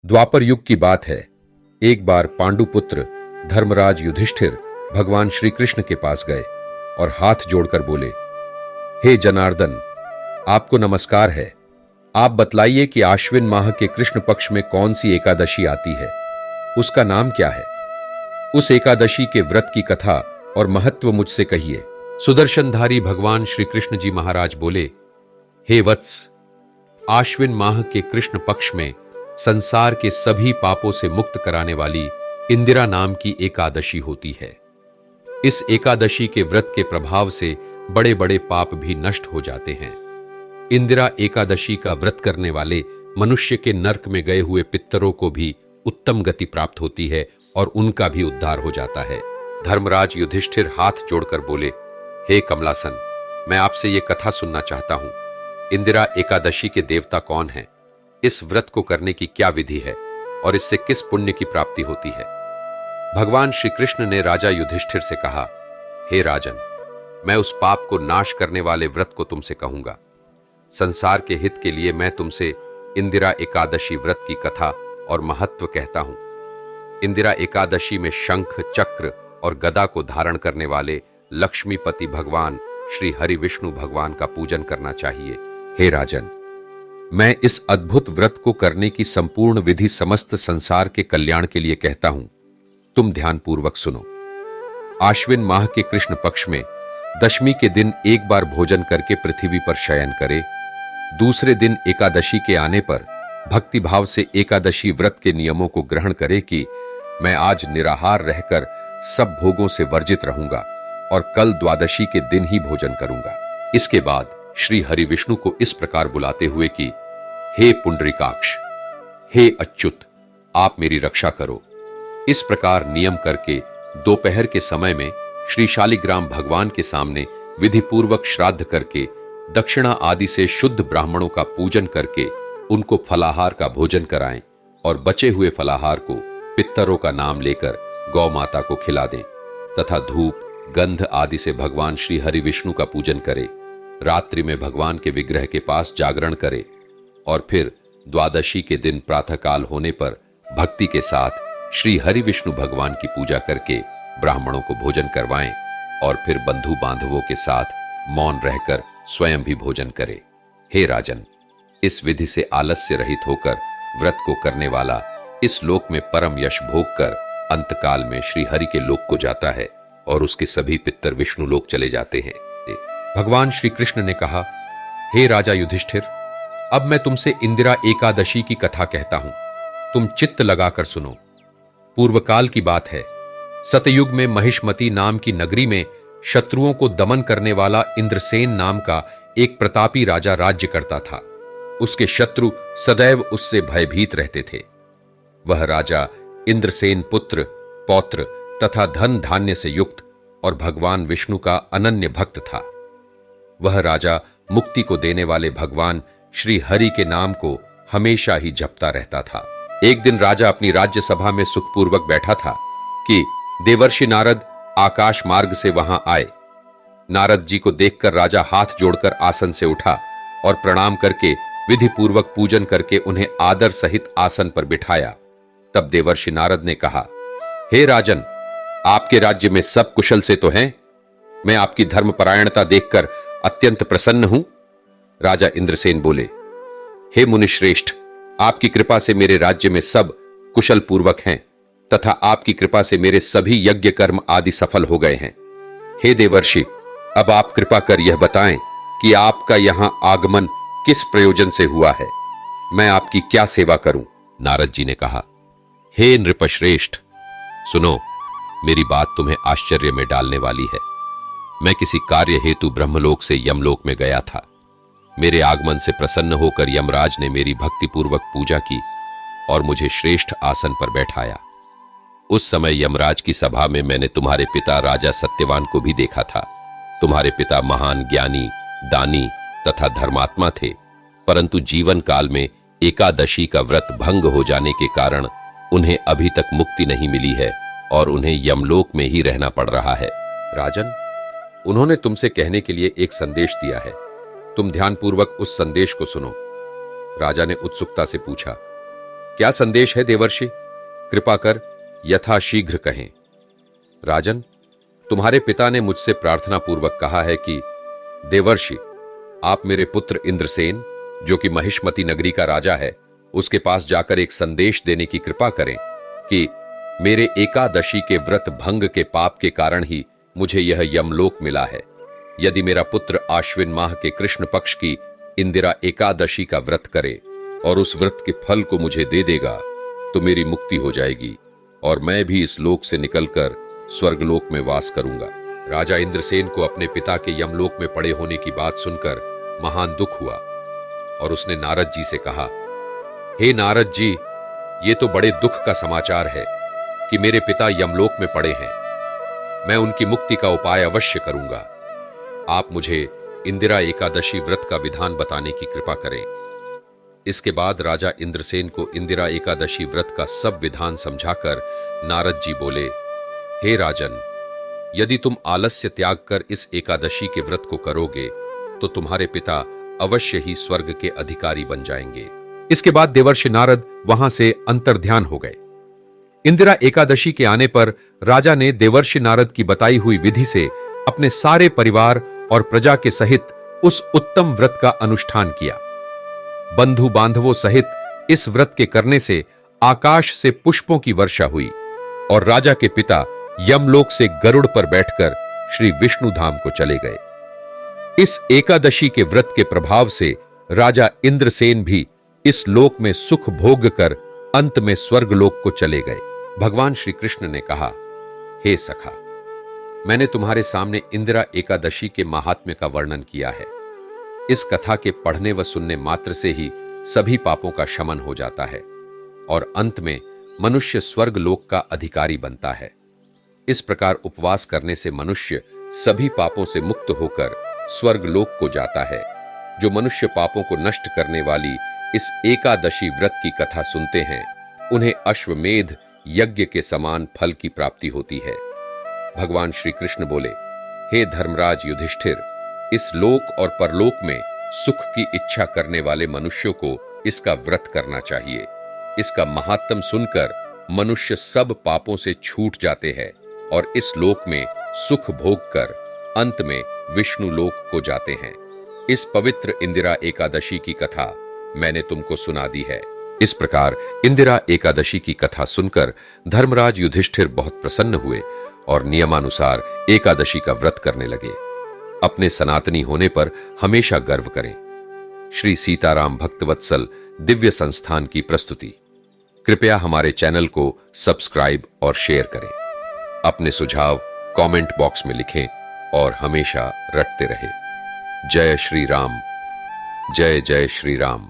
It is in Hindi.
द्वापर युग की बात है। एक बार पांडुपुत्र धर्मराज युधिष्ठिर भगवान श्री कृष्ण के पास गए और हाथ जोड़कर बोले, हे जनार्दन, आपको नमस्कार है। आप बतलाइए कि आश्विन माह के कृष्ण पक्ष में कौन सी एकादशी आती है, उसका नाम क्या है। उस एकादशी के व्रत की कथा और महत्व मुझसे कहिए। सुदर्शनधारी भगवान श्री कृष्ण जी महाराज बोले, हे वत्स, आश्विन माह के कृष्ण पक्ष में संसार के सभी पापों से मुक्त कराने वाली इंदिरा नाम की एकादशी होती है। इस एकादशी के व्रत के प्रभाव से बड़े बड़े पाप भी नष्ट हो जाते हैं। इंदिरा एकादशी का व्रत करने वाले मनुष्य के नर्क में गए हुए पितरों को भी उत्तम गति प्राप्त होती है और उनका भी उद्धार हो जाता है। धर्मराज युधिष्ठिर हाथ जोड़कर बोले, हे कमलासन, मैं आपसे ये कथा सुनना चाहता हूं। इंदिरा एकादशी के देवता कौन हैं? इस व्रत को करने की क्या विधि है और इससे किस पुण्य की प्राप्ति होती है? भगवान श्री कृष्ण ने राजा युधिष्ठिर से कहा, हे राजन, मैं उस पाप को नाश करने वाले व्रत को तुमसे कहूंगा। संसार के हित के लिए मैं तुमसे इंदिरा एकादशी व्रत की कथा और महत्व कहता हूं। इंदिरा एकादशी में शंख, चक्र और गदा को धारण करने वाले लक्ष्मीपति भगवान श्री हरि विष्णु भगवान का पूजन करना चाहिए। हे राजन, मैं इस अद्भुत व्रत को करने की संपूर्ण विधि समस्त संसार के कल्याण के लिए कहता हूं। तुम ध्यानपूर्वक सुनो। आश्विन माह के कृष्ण पक्ष में दशमी के दिन एक बार भोजन करके पृथ्वी पर शयन करे। दूसरे दिन एकादशी के आने पर भक्ति भाव से एकादशी व्रत के नियमों को ग्रहण करे कि मैं आज निराहार रहकर सब भोगों से वर्जित रहूंगा और कल द्वादशी के दिन ही भोजन करूंगा। इसके बाद श्री हरि विष्णु को इस प्रकार बुलाते हुए कि हे पुंडरीकाक्ष, हे अच्युत, आप मेरी रक्षा करो। इस प्रकार नियम करके दोपहर के समय में श्री शालिग्राम भगवान के सामने विधि पूर्वक श्राद्ध करके दक्षिणा आदि से शुद्ध ब्राह्मणों का पूजन करके उनको फलाहार का भोजन कराएं और बचे हुए फलाहार को पितरों का नाम लेकर गौ माता को खिला दें तथा धूप, गंध आदि से भगवान श्री हरि विष्णु का पूजन करे। रात्रि में भगवान के विग्रह के पास जागरण करे और फिर द्वादशी के दिन प्रातःकाल होने पर भक्ति के साथ श्री हरि विष्णु भगवान की पूजा करके ब्राह्मणों को भोजन करवाएं और फिर बंधु बांधवों के साथ मौन रहकर स्वयं भी भोजन करे। हे राजन, इस विधि से आलस्य रहित होकर व्रत को करने वाला इस लोक में परम यश भोग कर अंतकाल में श्री हरि के लोक को जाता है और उसके सभी पितर विष्णु लोक चले जाते हैं। भगवान श्री कृष्ण ने कहा, हे राजा युधिष्ठिर, अब मैं तुमसे इंदिरा एकादशी की कथा कहता हूं। तुम चित्त लगाकर सुनो। पूर्व काल की बात है। सतयुग में महिष्मती नाम की नगरी में शत्रुओं को दमन करने वाला इंद्रसेन नाम का एक प्रतापी राजा राज्य करता था। उसके शत्रु सदैव उससे भयभीत रहते थे। वह राजा इंद्रसेन पुत्र, पौत्र तथा धन धान्य से युक्त और भगवान विष्णु का अनन्य भक्त था। वह राजा मुक्ति को देने वाले भगवान श्री हरि के नाम को हमेशा ही जपता रहता था। एक दिन राजा अपनी राज्य सभा में सुखपूर्वक बैठा था कि देवर्षि नारद आकाश मार्ग से वहां आए। नारद जी को देखकर राजा हाथ जोड़कर आसन से उठा और प्रणाम करके विधि पूर्वक पूजन करके उन्हें आदर सहित आसन पर बिठाया। तब देवर्षि नारद ने कहा, हे राजन, आपके राज्य में सब कुशल से तो हैं? मैं आपकी धर्मपरायणता देखकर अत्यंत प्रसन्न हूं। राजा इंद्रसेन बोले, हे मुनिश्रेष्ठ, आपकी कृपा से मेरे राज्य में सब कुशल पूर्वक हैं तथा आपकी कृपा से मेरे सभी यज्ञ कर्म आदि सफल हो गए हैं। हे देवर्षि, अब आप कृपा कर यह बताएं कि आपका यहां आगमन किस प्रयोजन से हुआ है? मैं आपकी क्या सेवा करूं? नारद जी ने कहा, हे नृपश्रेष्ठ, सुनो, मेरी बात तुम्हें आश्चर्य में डालने वाली है। मैं किसी कार्य हेतु ब्रह्मलोक से यमलोक में गया था। मेरे आगमन से प्रसन्न होकर यमराज ने मेरी भक्तिपूर्वक पूजा की और मुझे श्रेष्ठ आसन पर बैठाया। उस समय यमराज की सभा में मैंने तुम्हारे पिता राजा सत्यवान को भी देखा था। तुम्हारे पिता महान ज्ञानी, दानी तथा धर्मात्मा थे, परंतु जीवन काल में एकादशी का व्रत भंग हो जाने के कारण उन्हें अभी तक मुक्ति नहीं मिली है और उन्हें यमलोक में ही रहना पड़ रहा है। राजन, उन्होंने तुमसे कहने के लिए एक संदेश दिया है। तुम ध्यानपूर्वक उस संदेश को सुनो। राजा ने उत्सुकता से पूछा, क्या संदेश है देवर्षि? कृपा कर यथाशीघ्र कहें। राजन, तुम्हारे पिता ने मुझसे प्रार्थना पूर्वक कहा है कि देवर्षि, आप मेरे पुत्र इंद्रसेन, जो कि महिष्मति नगरी का राजा है, उसके पास जाकर एक संदेश देने की कृपा करें कि मेरे एकादशी के व्रत भंग के पाप के कारण ही मुझे यह यमलोक मिला है। यदि मेरा पुत्र आश्विन माह के कृष्ण पक्ष की इंदिरा एकादशी का व्रत करे और उस व्रत के फल को मुझे दे देगा तो मेरी मुक्ति हो जाएगी और मैं भी इस लोक से निकलकर स्वर्गलोक में वास करूंगा। राजा इंद्रसेन को अपने पिता के यमलोक में पड़े होने की बात सुनकर महान दुख हुआ और उसने नारद जी से कहा, हे नारद जी, ये तो बड़े दुख का समाचार है कि मेरे पिता यमलोक में पड़े हैं। मैं उनकी मुक्ति का उपाय अवश्य करूंगा। आप मुझे इंदिरा एकादशी व्रत का विधान बताने की कृपा करें। इसके बाद राजा इंद्रसेन को इंदिरा एकादशी व्रत का सब विधान समझाकर नारद जी बोले, हे राजन, यदि तुम आलस्य त्याग कर इस एकादशी के व्रत को करोगे तो तुम्हारे पिता अवश्य ही स्वर्ग के अधिकारी बन जाएंगे। इसके बाद देवर्षि नारद वहां से अंतर्ध्यान हो गए। इंदिरा एकादशी के आने पर राजा ने देवर्षि नारद की बताई हुई विधि से अपने सारे परिवार और प्रजा के सहित उस उत्तम व्रत का अनुष्ठान किया। बंधु बांधवों सहित इस व्रत के करने से आकाश से पुष्पों की वर्षा हुई और राजा के पिता यमलोक से गरुड़ पर बैठकर श्री विष्णु धाम को चले गए। इस एकादशी के व्रत के प्रभाव से राजा इंद्रसेन भी इस लोक में सुख भोग कर अंत में स्वर्गलोक को चले गए। भगवान श्री कृष्ण ने कहा, हे सखा, मैंने तुम्हारे सामने इंदिरा एकादशी के महात्म्य का वर्णन किया है। इस कथा के पढ़ने व सुनने मात्र से ही सभी पापों का शमन हो जाता है और अंत में मनुष्य स्वर्ग लोक का अधिकारी बनता है। इस प्रकार उपवास करने से मनुष्य सभी पापों से मुक्त होकर स्वर्ग लोक को जाता है। जो मनुष्य पापों को नष्ट करने वाली इस एकादशी व्रत की कथा सुनते हैं, उन्हें अश्वमेध यज्ञ के समान फल की प्राप्ति होती है। भगवान श्री कृष्ण बोले, हे धर्मराज युधिष्ठिर, इस लोक और परलोक में सुख की इच्छा करने वाले मनुष्यों को इसका व्रत करना चाहिए। इसका महात्म सुनकर मनुष्य सब पापों से छूट जाते हैं और इस लोक में सुख भोग कर अंत में विष्णु लोक को जाते हैं। इस पवित्र इंदिरा एकादशी की कथा मैंने तुमको सुना दी है। इस प्रकार इंदिरा एकादशी की कथा सुनकर धर्मराज युधिष्ठिर बहुत प्रसन्न हुए और नियमानुसार एकादशी का व्रत करने लगे। अपने सनातनी होने पर हमेशा गर्व करें। श्री सीताराम भक्तवत्सल दिव्य संस्थान की प्रस्तुति। कृपया हमारे चैनल को सब्सक्राइब और शेयर करें। अपने सुझाव कमेंट बॉक्स में लिखें और हमेशा रटते रहें। जय श्री राम, जय जय श्री राम।